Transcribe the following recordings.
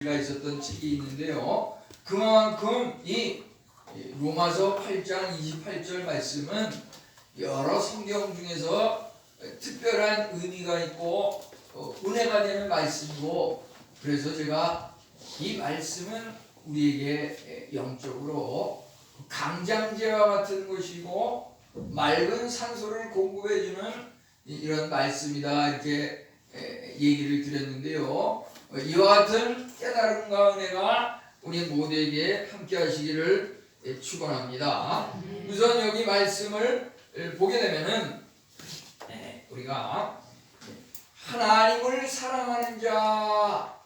가 있었던 책이 있는데요. 그만큼 이 로마서 8장 28절 말씀은 여러 성경 중에서 특별한 의미가 있고 은혜가 되는 말씀이고, 그래서 제가 이 말씀은 우리에게 영적으로 강장제와 같은 것이고 맑은 산소를 공급해주는 이런 말씀이다, 이렇게 얘기를 드렸는데요. 이와 같은 깨달음과 은혜가 우리 모두에게 함께 하시기를 축원합니다. 우선 여기 말씀을 보게 되면은 우리가 하나님을 사랑하는 자,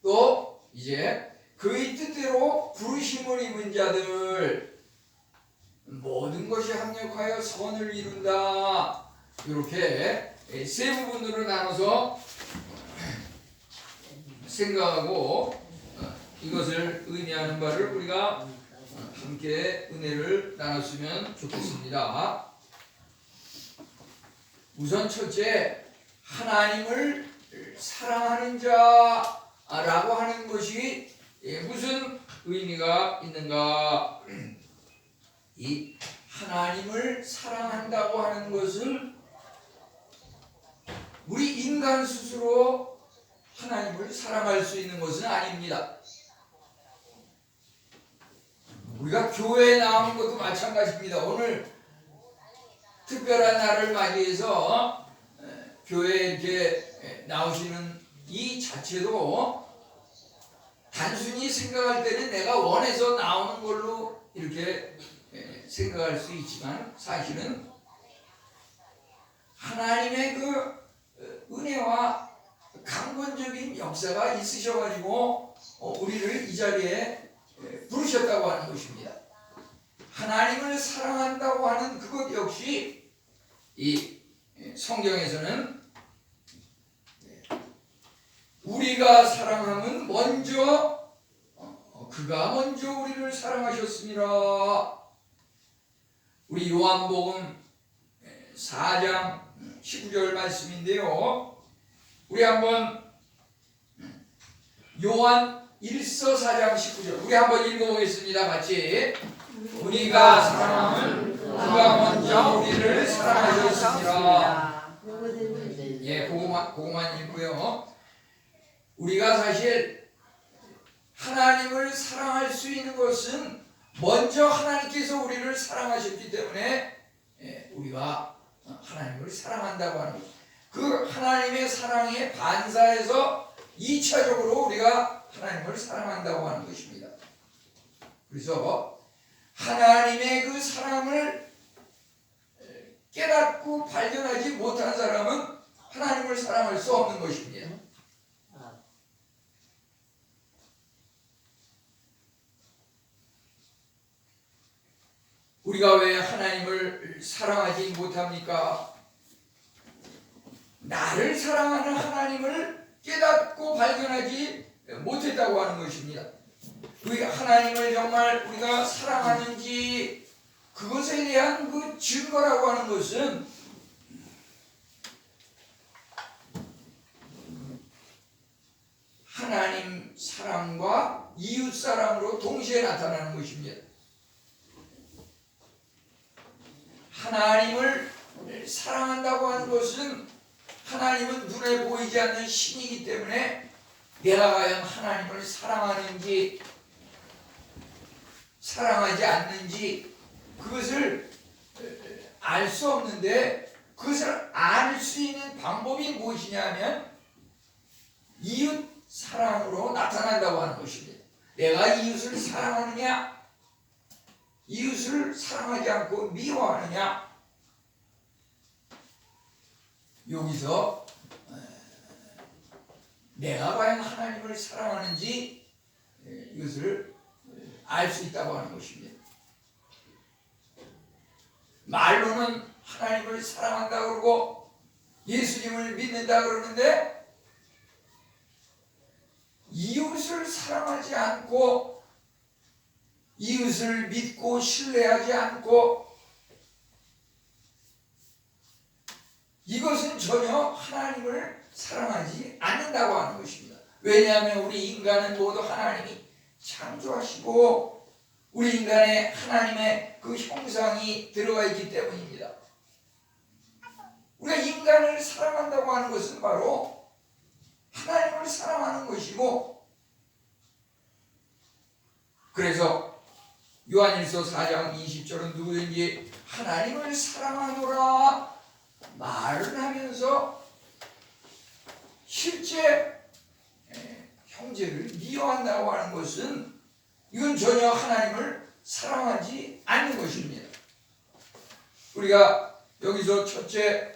또 이제 그의 뜻대로 부르심을 입은 자들, 모든 것이 합력하여 선을 이룬다, 이렇게 세 부분으로 나눠서 생각하고 이것을 의미하는 바를 우리가 함께 은혜를 나눴으면 좋겠습니다. 우선 첫째, 하나님을 사랑하는 자라고 하는 것이 무슨 의미가 있는가? 이 하나님을 사랑한다고 하는 것은 우리 인간 스스로 하나님을 사랑할 수 있는 것은 아닙니다. 우리가 교회에 나오는 것도 마찬가지입니다. 오늘 특별한 날을 맞이해서 교회에 이렇게 나오시는 이 자체도 단순히 생각할 때는 내가 원해서 나오는 걸로 이렇게 생각할 수 있지만, 사실은 하나님의 그 은혜와 강권적인 역사가 있으셔가지고 우리를 이 자리에 부르셨다고 하는 것입니다. 하나님을 사랑한다고 하는 그것 역시 이 성경에서는 우리가 사랑하면 먼저 그가 먼저 우리를 사랑하셨습니다. 우리 요한복음 4장 19절 말씀인데요. 우리 한번 요한 1서 4장 19절 우리 한번 읽어보겠습니다. 같이. 우리가 사랑하면 그가 먼저 우리를 사랑하셨습니다. 예, 그거만 읽고요. 우리가 사실 하나님을 사랑할 수 있는 것은 먼저 하나님께서 우리를 사랑하셨기 때문에 우리가 하나님을 사랑한다고 하는 것. 그 하나님의 사랑에 반사해서 2차적으로 우리가 하나님을 사랑한다고 하는 것입니다. 그래서 하나님의 그 사랑을 깨닫고 발견하지 못한 사람은 하나님을 사랑할 수 없는 것입니다. 우리가 왜 하나님을 사랑하지 못합니까? 나를 사랑하는 하나님을 깨닫고 발견하지 못했다고 하는 것입니다. 우리 하나님을 정말 우리가 사랑하는지 그것에 대한 그 증거라고 하는 것은 하나님 사랑과 이웃 사랑으로 동시에 나타나는 것입니다. 하나님을 사랑한다고 하는 것은 하나님은 눈에 보이지 않는 신이기 때문에 내가 과연 하나님을 사랑하는지 사랑하지 않는지 그것을 알 수 없는데, 그것을 알 수 있는 방법이 무엇이냐면 이웃 사랑으로 나타난다고 하는 것입니다. 내가 이웃을 사랑하느냐, 이웃을 사랑하지 않고 미워하느냐, 여기서 내가 과연 하나님을 사랑하는지 이것을 알 수 있다고 하는 것입니다. 말로는 하나님을 사랑한다 그러고 예수님을 믿는다 그러는데 이웃을 사랑하지 않고 이웃을 믿고 신뢰하지 않고, 이것은 전혀 하나님을 사랑하지 않는다고 하는 것입니다. 왜냐하면 우리 인간은 모두 하나님이 창조하시고 우리 인간에 하나님의 그 형상이 들어가 있기 때문입니다. 우리가 인간을 사랑한다고 하는 것은 바로 하나님을 사랑하는 것이고, 그래서 요한일서 4장 20절은 누구든지 하나님을 사랑하노라 말을 하면서 실제 형제를 미워한다고 하는 것은 이건 전혀 하나님을 사랑하지 않는 것입니다. 우리가 여기서 첫째,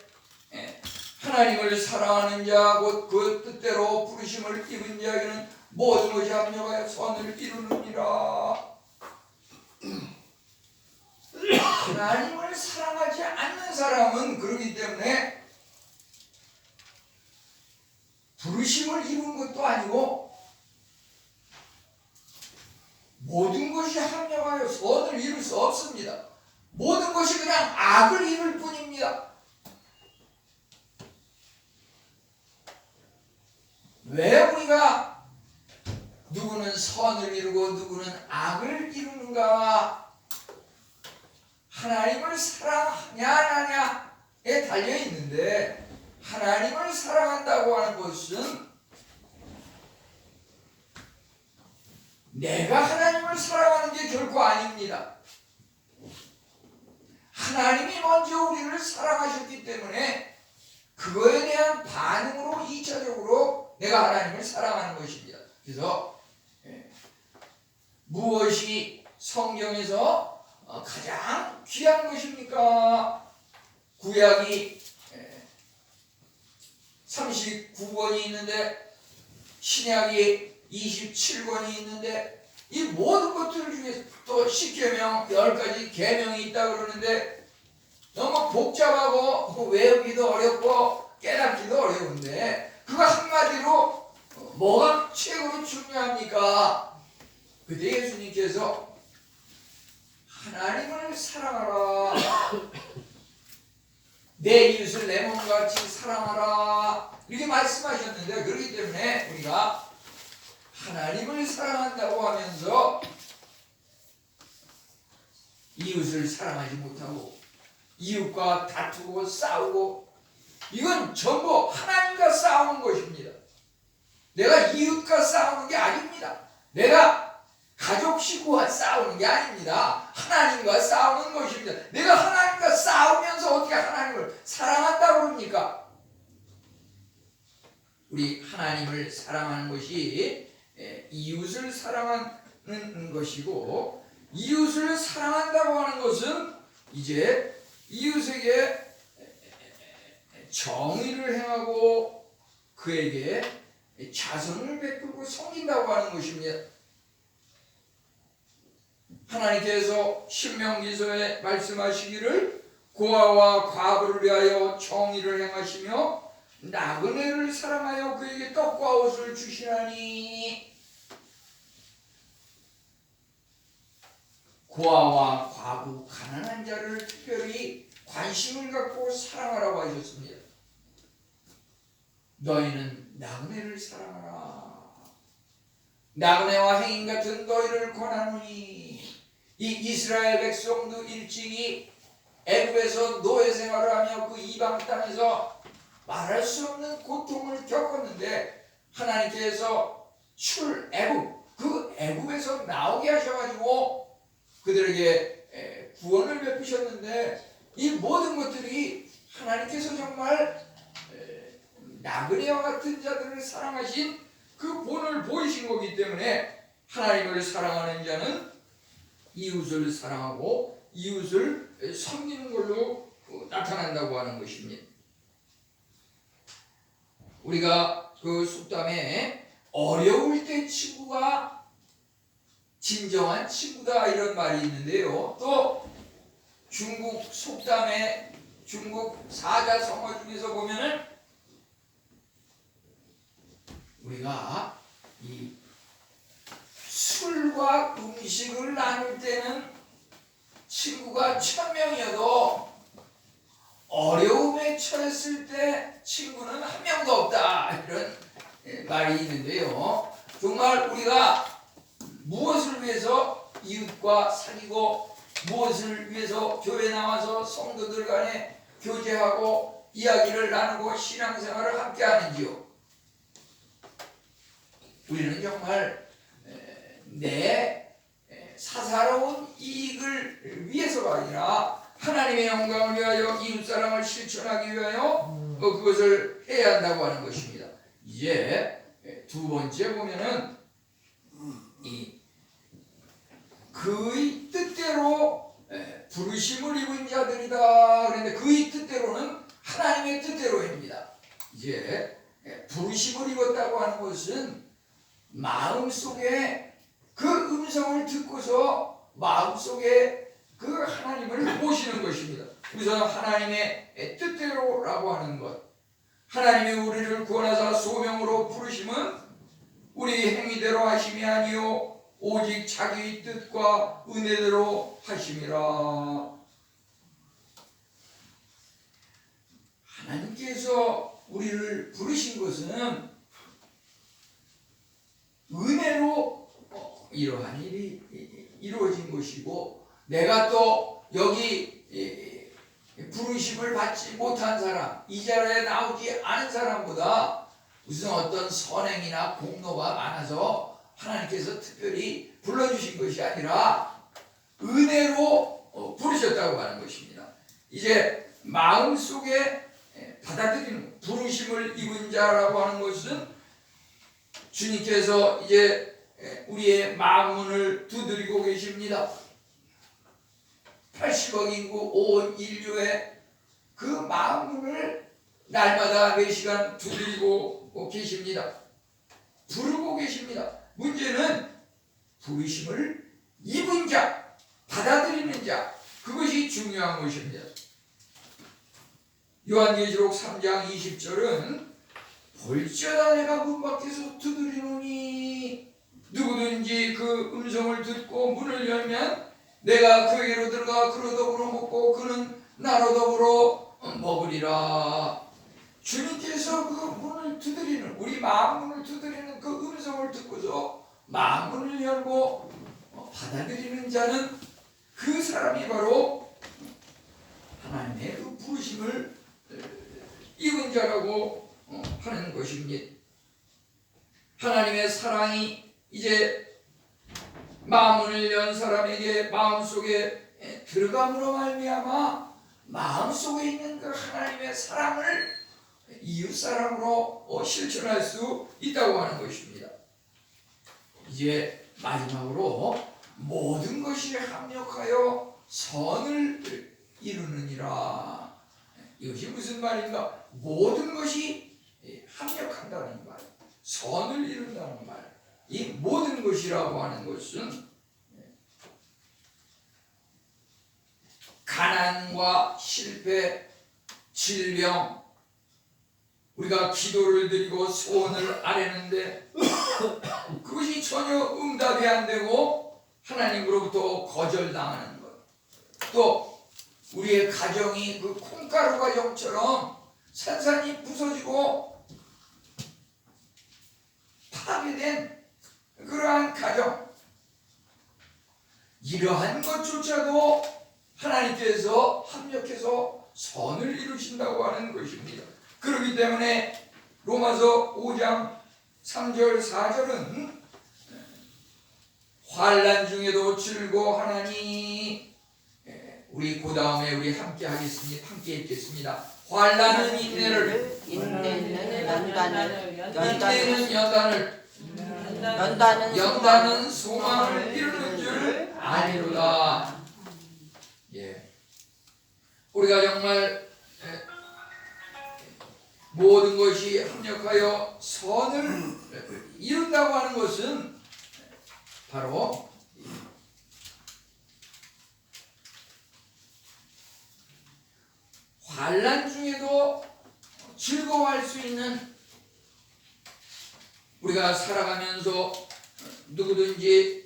하나님을 사랑하는 자 곧 그 뜻대로 부르심을 입은 자에게는 모든 것이 합력하여 선을 이루느니라. 하나님을 사랑하지 않는 사람은 그러기 때문에 부르심을 입은 것도 아니고 모든 것이 합력하여 선을 이룰 수 없습니다. 모든 것이 그냥 악을 이룰 뿐입니다. 왜 우리가 누구는 선을 이루고 누구는 악을 이루는가? 하나님을 사랑하냐 안 하냐에 달려 있는데, 하나님을 사랑한다고 하는 것은 내가 하나님을 사랑하는 게 결코 아닙니다. 하나님이 먼저 우리를 사랑하셨기 때문에 그거에 대한 반응으로 2차적으로 내가 하나님을 사랑하는 것입니다. 그래서 무엇이 성경에서 가장 귀한 것입니까? 구약이 39권이 있는데 신약이 27권이 있는데, 이 모든 것들 중에 또 10계명 10가지 계명이 있다 그러는데 너무 복잡하고 외우기도 어렵고 깨닫기도 어려운데, 그거 한마디로 뭐가 최고로 중요합니까? 그때 예수님께서 하나님을 사랑하라, 내 이웃을 내 몸같이 사랑하라, 이렇게 말씀하셨는데, 그렇기 때문에 우리가 하나님을 사랑한다고 하면서 이웃을 사랑하지 못하고 이웃과 다투고 싸우고, 이건 전부 하나님과 싸우는 것입니다. 내가 이웃과 싸우는 게 아닙니다. 내가 가족 식구와 싸우는 게 아닙니다. 하나님과 싸우는 것입니다. 내가 하나님과 싸우면서 어떻게 하나님을 사랑한다고 그럽니까? 우리 하나님을 사랑하는 것이 이웃을 사랑하는 것이고, 이웃을 사랑한다고 하는 것은 이제 이웃에게 정의를 행하고 그에게 자선을 베풀고 섬긴다고 하는 것입니다. 하나님께서 신명기서에 말씀하시기를 고아와 과부를 위하여 정의를 행하시며 나그네를 사랑하여 그에게 떡과 옷을 주시나니, 고아와 과부 가난한 자를 특별히 관심을 갖고 사랑하라고 하셨습니다. 너희는 나그네를 사랑하라. 나그네와 행인 같은 너희를 권하노니, 이 이스라엘 백성도 일찍이 애굽에서 노예 생활을 하며 그 이방 땅에서 말할 수 없는 고통을 겪었는데, 하나님께서 출애굽, 그 애굽에서 나오게 하셔가지고 그들에게 구원을 베푸셨는데, 이 모든 것들이 하나님께서 정말 나그네와 같은 자들을 사랑하신 그 본을 보이신 거기 때문에, 하나님을 사랑하는 자는 이웃을 사랑하고 이웃을 섬기는 걸로 나타난다고 하는 것입니다. 우리가 그 속담에 어려울 때 친구가 진정한 친구다 이런 말이 있는데요. 또 중국 속담에, 중국 사자성어 중에서 보면은 우리가 이 술과 음식을 나눌 때는 친구가 1000명이어도 어려움에 처했을 때 친구는 한 명도 없다, 이런 말이 있는데요. 정말 우리가 무엇을 위해서 이웃과 사귀고 무엇을 위해서 교회 나와서 성도들 간에 교제하고 이야기를 나누고 신앙생활을 함께 하는지요. 우리는 정말 내 사사로운 이익을 위해서가 아니라 하나님의 영광을 위하여 이웃사랑을 실천하기 위하여 그것을 해야 한다고 하는 것입니다. 이제 두 번째 보면은 그의 뜻대로 부르심을 입은 자들이다. 그런데 그의 뜻대로는 하나님의 뜻대로입니다. 이제 부르심을 입었다고 하는 것은 마음속에 그 음성을 듣고서 마음속에 그 하나님을 모시는 것입니다. 우선 하나님의 뜻대로라고 하는 것, 하나님이 우리를 구원하사 소명으로 부르심은 우리 행위대로 하심이 아니요 오직 자기 뜻과 은혜대로 하심이라. 하나님께서 우리를 부르신 것은 은혜로 이러한 일이 이루어진 것이고, 내가 또 여기 부르심을 받지 못한 사람, 이 자리에 나오지 않은 사람보다 무슨 어떤 선행이나 공로가 많아서 하나님께서 특별히 불러주신 것이 아니라 은혜로 부르셨다고 하는 것입니다. 이제 마음속에 받아들이는 부르심을 입은 자라고 하는 것은 주님께서 이제 우리의 마음문을 두드리고 계십니다. 80억 인구 온 인류의 그 마음문을 날마다 매 시간 두드리고 계십니다. 부르고 계십니다. 문제는 부르심을 입은 자, 받아들이는 자, 그것이 중요한 것입니다. 요한계시록 3장 20절은 볼지어다 내가 문 밖에서 두드리노니 누구든지 그 음성을 듣고 문을 열면 내가 그에게로 들어가 그로 더불어 먹고 그는 나로 더불어 먹으리라. 주님께서 그 문을 두드리는, 우리 마음 문을 두드리는 그 음성을 듣고서 마음 문을 열고 받아들이는 자는 그 사람이 바로 하나님의 그 부르심을 입은 자라고 하는 것입니다. 하나님의 사랑이 이제 마음을 연 사람에게 마음속에 들어감으로 말미암아 마음속에 있는 그 하나님의 사랑을 이웃사랑으로 실천할 수 있다고 하는 것입니다. 이제 마지막으로 모든 것이 합력하여 선을 이루느니라. 이것이 무슨 말인가? 모든 것이 합력한다는 말, 선을 이룬다는 말. 이 모든 것이라고 하는 것은 가난과 실패, 질병, 우리가 기도를 드리고 소원을 아뢰는데 그것이 전혀 응답이 안 되고 하나님으로부터 거절당하는 것, 또 우리의 가정이 그 콩가루 가정처럼 산산이 부서지고 파괴된 그러한 가정, 이러한 것조차도 하나님께서 합력해서 선을 이루신다고 하는 것입니다. 그렇기 때문에 로마서 5장 3절 4절은 환난 중에도 즐거워하나니, 우리 그 다음에 우리 함께 하겠습니다. 함께 읽겠습니다. 환난은 인내를, 인내는 연단은 소망을 이루는 줄 아니로다. 예, 우리가 정말 모든 것이 합력하여 선을 이룬다고 하는 것은 바로 환난 중에도 즐거워할 수 있는, 우리가 살아가면서 누구든지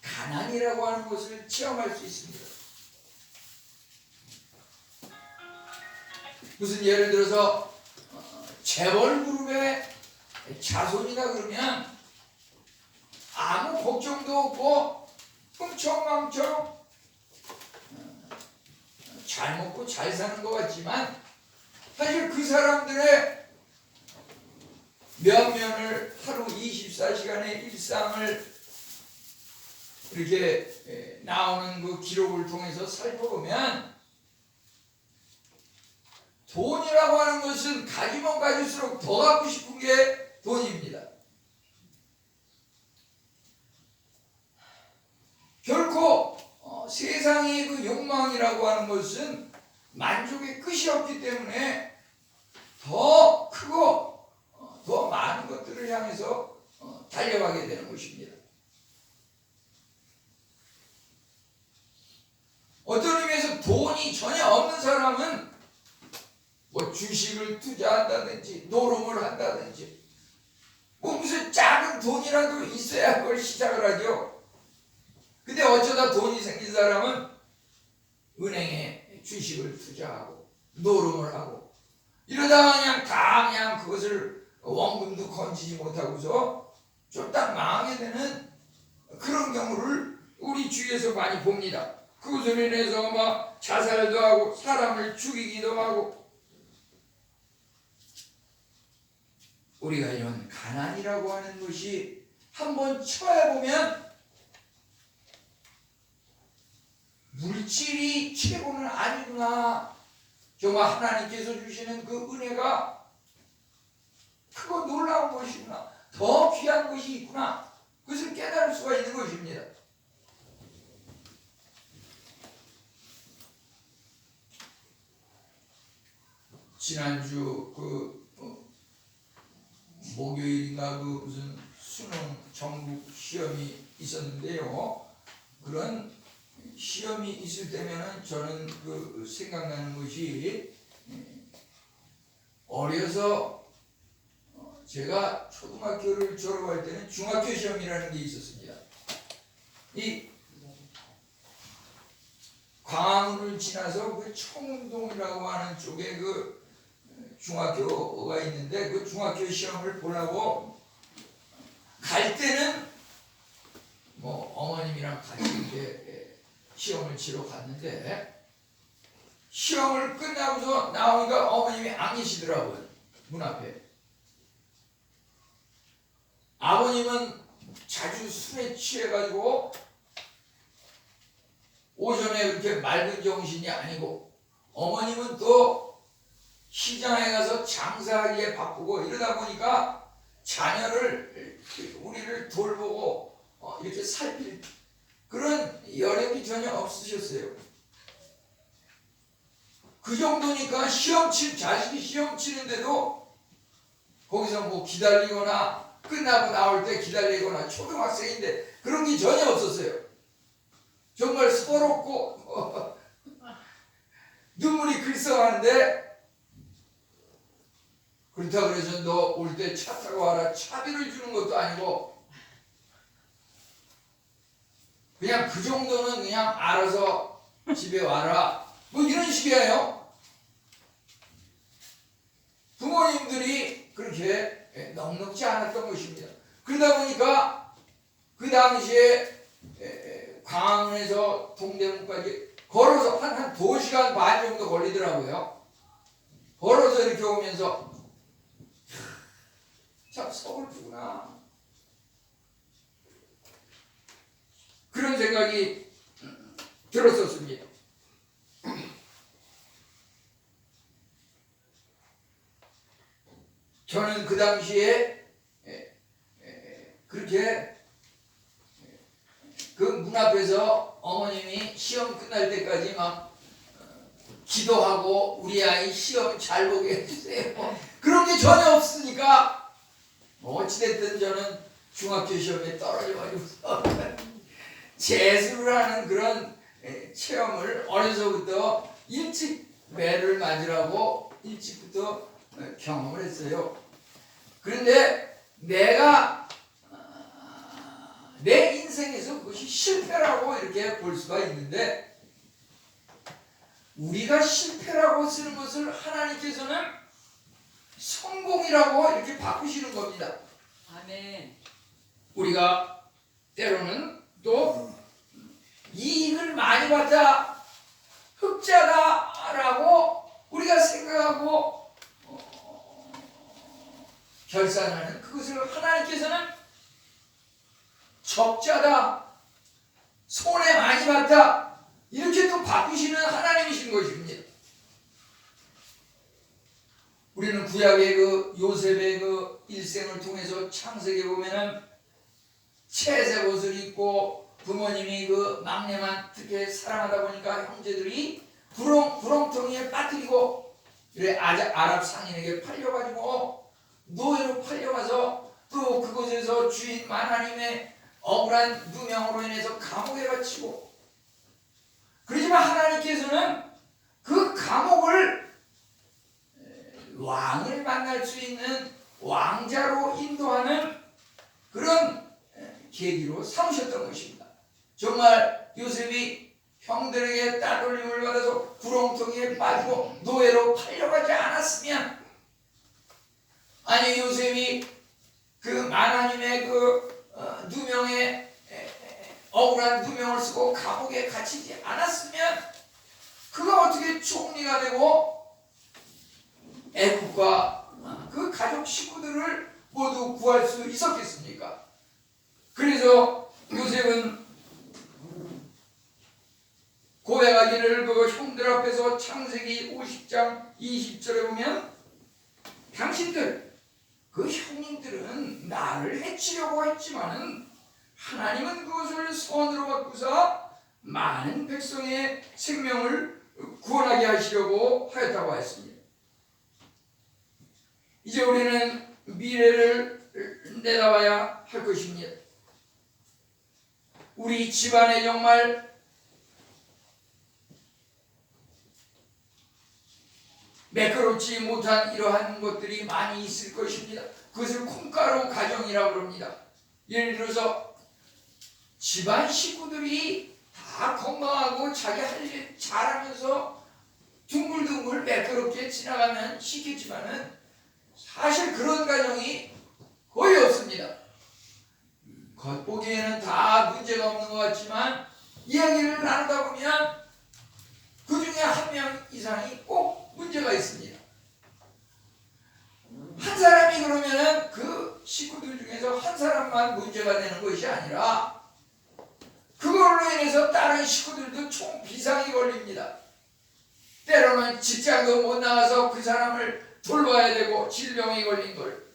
가난이라고 하는 것을 체험할 수 있습니다. 무슨 예를 들어서 재벌 그룹의 자손이다 그러면 아무 걱정도 없고 흥청망청 잘 먹고 잘 사는 것 같지만 사실 그 사람들의 면면을 하루 24시간의 일상을 이렇게 나오는 그 기록을 통해서 살펴보면 돈이라고 하는 것은 가지면 가질수록 더 갖고 싶은 게 돈입니다. 결코 세상의 그 욕망이라고 하는 것은 만족의 끝이 없기 때문에 더 크고 더 많은 것들을 향해서 달려가게 되는 것입니다. 어떤 의미에서 돈이 전혀 없는 사람은 뭐 주식을 투자한다든지 노름을 한다든지 뭐 무슨 작은 돈이라도 있어야 그걸 시작을 하죠. 근데 어쩌다 돈이 생긴 사람은 은행에 주식을 투자하고 노름을 하고 이러다가 그냥 그것을 원금도 건지지 못하고서 쫄딱 망하게 되는 그런 경우를 우리 주위에서 많이 봅니다. 그것으로 인해서 막 자살도 하고 사람을 죽이기도 하고 우리가 이런 가난이라고 하는 것이 한번 처해보면 물질이 최고는 아니구나. 정말 하나님께서 주시는 그 은혜가 크고 놀라운 것이구나. 더 귀한 것이 있구나. 그것을 깨달을 수가 있는 것입니다. 지난주 목요일인가 무슨 수능 전국 시험이 있었는데요. 그런 시험이 있을 때면은 저는 생각나는 것이 어려서 제가 초등학교를 졸업할 때는 중학교 시험이라는 게 있었습니다. 이 광화문을 지나서 그 청운동이라고 하는 쪽에 그 중학교가 있는데 그 중학교 시험을 보려고 갈 때는 뭐 어머님이랑 같이 이렇게 시험을 치러 갔는데 시험을 끝나고서 나오니까 어머님이 안 계시더라고요. 문 앞에. 아버님은 자주 술에 취해가지고 오전에 그렇게 맑은 정신이 아니고 어머님은 또 시장에 가서 장사하기에 바쁘고 이러다 보니까 자녀를 우리를 돌보고 이렇게 살필 그런 여력이 전혀 없으셨어요. 그 정도니까 자식이 시험 치는데도 거기서 뭐 기다리거나 끝나고 나올 때 기다리거나 초등학생인데 그런 게 전혀 없었어요. 정말 서럽고 눈물이 글썽하는데 그렇다고 해서 너 올 때 차 타고 와라 차비를 주는 것도 아니고 그냥 그 정도는 그냥 알아서 집에 와라 뭐 이런 식이에요. 부모님들이 그렇게 넉넉지 않았던 것입니다. 그러다 보니까 그 당시에 광화문에서 동대문까지 걸어서 한 2시간 반 정도 걸리더라고요. 걸어서 이렇게 오면서 참 서글프구나 그런 생각이 들었었습니다. 저는 그 당시에 그렇게 그 문 앞에서 어머님이 시험 끝날 때까지 막 기도하고 우리 아이 시험 잘 보게 해주세요. 그런 게 전혀 없으니까 어찌됐든 저는 중학교 시험에 떨어져가지고 재수를 하는 그런 체험을 어려서부터 일찍 매를 맞으라고 일찍부터 경험을 했어요. 그런데 내가 내 인생에서 그것이 실패라고 이렇게 볼 수가 있는데 우리가 실패라고 쓰는 것을 하나님께서는 성공이라고 이렇게 바꾸시는 겁니다. 아멘. 우리가 때로는 또 이익을 많이 받자 흑자다라고 우리가 생각하고 결산하는 그것을 하나님께서는 적자다, 손해 많이 봤다 이렇게 또 바꾸시는 하나님이신 것입니다. 우리는 구약의 그 요셉의 그 일생을 통해서 창세기에 보면은 채색 옷을 입고 부모님이 그 막내만 특히 사랑하다 보니까 형제들이 구렁텅이에 빠뜨리고 그래 아랍 상인에게 팔려가지고 노예로 팔려가서 또 그곳에서 주인 하나님의 억울한 누명으로 인해서 감옥에 갇히고 그러지만 하나님께서는 그 감옥을 왕을 만날 수 있는 왕자로 인도하는 그런 계기로 삼으셨던 것입니다. 정말 요셉이 형들에게 따돌림을 받아서 구렁텅이에 빠지고 노예로 팔려가지 않았으면 아니 요셉이 그 하나님의 그 누명에 억울한 누명을 쓰고 감옥에 갇히지 않았으면 그가 어떻게 총리가 되고 애국과 그 가족 식구들을 모두 구할 수 있었겠습니까? 그래서 요셉은 고백하기를 그 형들 앞에서 창세기 50장 20절에 보면 당신들 그 형님들은 나를 해치려고 했지만은 하나님은 그것을 선으로 바꾸사 많은 백성의 생명을 구원하게 하시려고 하였다고 했습니다. 이제 우리는 미래를 내다봐야 할 것입니다. 우리 집안에 정말 매끄럽지 못한 이러한 것들이 많이 있을 것입니다. 그것을 콩가루 가정이라고 합니다. 예를 들어서 집안 식구들이 다 건강하고 자기 할 일 잘하면서 둥글둥글 매끄럽게 지나가면 시키지만은 사실 그런 가정이 거의 없습니다. 겉보기에는 다 문제가 없는 것 같지만 이야기를 나누다 보면 그 중에 한 명 이상이 꼭 문제가 있습니다. 한 사람이 그러면은 그 식구들 중에서 한 사람만 문제가 되는 것이 아니라 그걸로 인해서 다른 식구들도 총 비상이 걸립니다. 때로는 직장도 못 나가서 그 사람을 돌봐야 되고 질병이 걸린 걸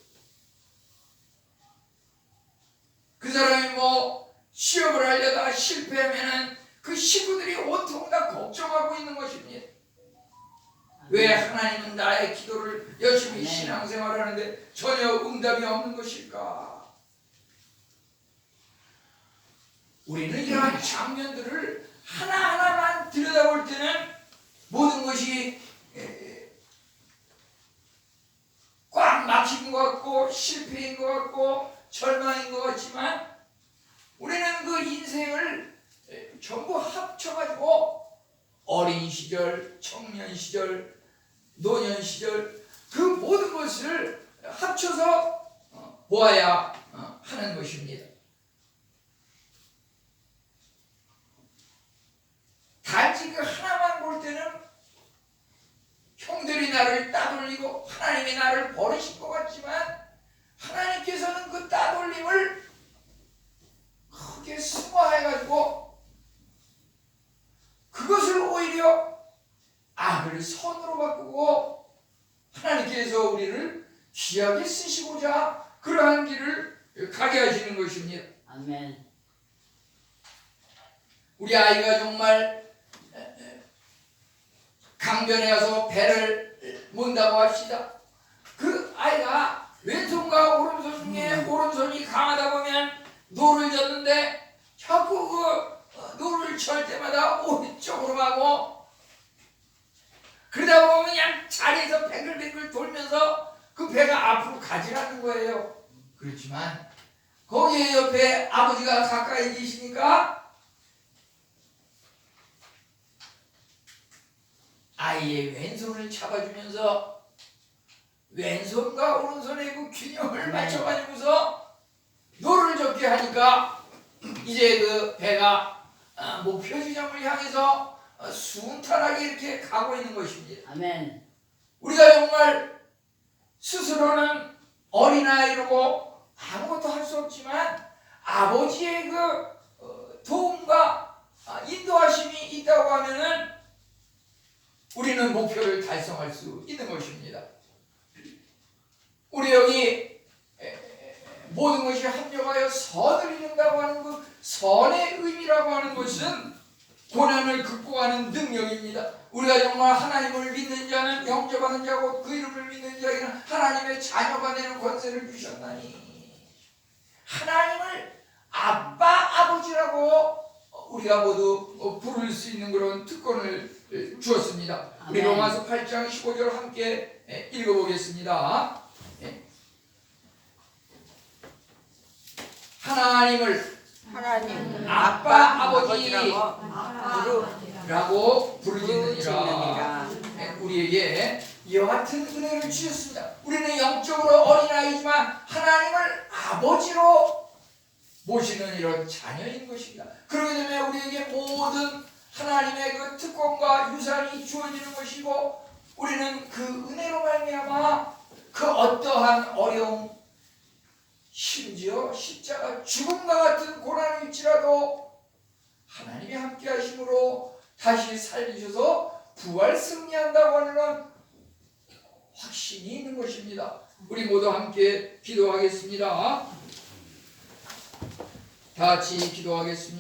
그 사람이 뭐 취업을 하려다 실패하면은 그 식구들이 온통 다 걱정하고 있는 것입니다. 왜 하나님은 나의 기도를 열심히 신앙생활하는데 전혀 응답이 없는 것일까? 우리는 이러한 장면들을 하나하나만 들여다볼 때는 모든 것이 꽉 막힌 것 같고 실패인 것 같고 절망인 것 같지만 우리는 그 인생을 전부 합쳐가지고 어린 시절, 청년 시절, 노년 시절 그 모든 것을 합쳐서 보아야 하는 것입니다. 단지 그 하나만 볼 때는 형들이 나를 따돌리고 하나님이 나를 버리신 것 같지만 하나님께서는 그 따돌림을 크게 승화해가지고 그것을 오히려 악을 선으로 바꾸고 하나님께서 우리를 귀하게 쓰시고자 그러한 길을 가게 하시는 것입니다. 아멘. 우리 아이가 정말 강변에 가서 배를 문다고 합시다. 그 아이가 왼손과 오른손 중에 오른손이 강하다 보면 노를 젓는데 자꾸 그 노를 절 때마다 오른쪽으로 가고 그러다 보면 그냥 자리에서 뱅글뱅글 돌면서 그 배가 앞으로 가지라는 거예요. 그렇지만 거기에 옆에 아버지가 가까이 계시니까 아이의 왼손을 잡아주면서 왼손과 오른손의 그 균형을 아멘. 맞춰가지고서 노를 젓게 하니까 이제 그 배가 목표 지점을 향해서 순탄하게 이렇게 가고 있는 것입니다. 아멘. 우리가 정말 스스로는 어린아이로고 아무것도 할 수 없지만 아버지의 그 도움과 인도하심이 있다고 하면은 우리는 목표를 달성할 수 있는 것입니다. 우리 여기 모든 것이 합력하여 선을 이룬다고 하는 그 선의 의미라고 하는 것은 고난을 극복하는 능력입니다. 우리가 정말 하나님을 믿는 자는 영접하는 자고 그 이름을 믿는 자에게는 하나님의 자녀가 되는 권세를 주셨나니 하나님을 아빠 아버지라고 우리가 모두 부를 수 있는 그런 특권을 주었습니다. 우리 아멘. 로마서 8장 15절 함께 읽어보겠습니다. 하나님을 하나님 아빠, 아버지라고 부르짖느니라. 우리에게 이와 같은 은혜를 주셨습니다. 우리는 영적으로 어린아이지만 하나님을 아버지로 모시는 이런 자녀인 것입니다. 그렇기 때문에 우리에게 모든 하나님의 그 특권과 유산이 주어지는 것이고 우리는 그 은혜로 말미암아 그 어떠한 어려움 심지어 십자가 죽음과 같은 고난일지라도 하나님이 함께 하심으로 다시 살리셔서 부활 승리한다고 하는 확신이 있는 것입니다. 우리 모두 함께 기도하겠습니다. 다 같이 기도하겠습니다.